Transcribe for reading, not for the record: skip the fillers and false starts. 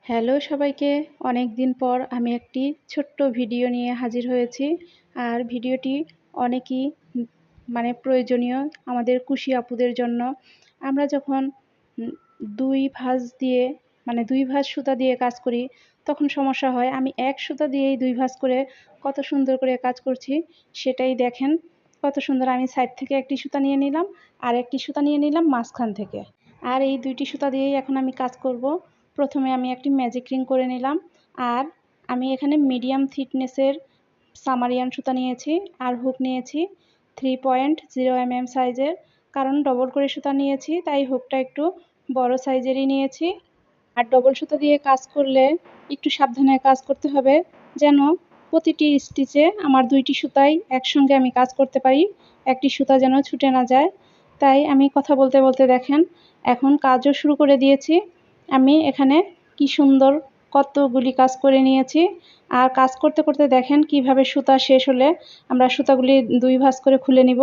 Hello সবাইকে, অনেক দিন পর আমি একটি ছোট্ট ভিডিও নিয়ে হাজির হয়েছি। আর ভিডিওটি অনেকই প্রয়োজনীয় আমাদের কুশি আপুদের জন্য। আমরা যখন উম ২ ভাঁজ দিয়ে দুই ভাঁজ সুতা দিয়ে কাজ করি তখন সমস্যা হয়। আমি এক সুতা দিয়েই ২ ভাঁজ করে কত সুন্দর করে কাজ করছি সেটাই দেখেন। কত সুন্দর, আমি সাইড থেকে একটি সুতা নিয়ে নিলাম আর একটি সুতা নিয়ে নিলাম মাঝখান থেকে। আর এই ২টি সুতা দিয়েই এখন আমি কাজ করব। প্রথমে আমি একটি ম্যাজিক রিং করে নিলাম আর আমি এখানে মিডিয়াম থিকনেসের সামারিয়ান সুতা নিয়েছি আর হুক নিয়েছি 3.0 mm সাইজের, কারণ ডবল করে সুতা নিয়েছি তাই হুকটা একটু বড় সাইজেরই নিয়েছি। আর ডবল সুতা দিয়ে কাজ করলে একটু সাবধানে কাজ করতে হবে যেন প্রতিটি স্টিচে আমার ২টি সুতাই একসঙ্গে আমি কাজ করতে পারি, একটি সুতা যেন ছুটে না যায়। তাই আমি কথা বলতে বলতে দেখেন এখন কাজও শুরু করে দিয়েছি। আমি এখানে কি সুন্দর কতগুলি কাজ করে নিয়েছি। আর কাজ করতে করতে দেখেন কিভাবে সুতা শেষ হলে আমরা সুতাগুলি ২ ভাঁজ করে খুলে নিব।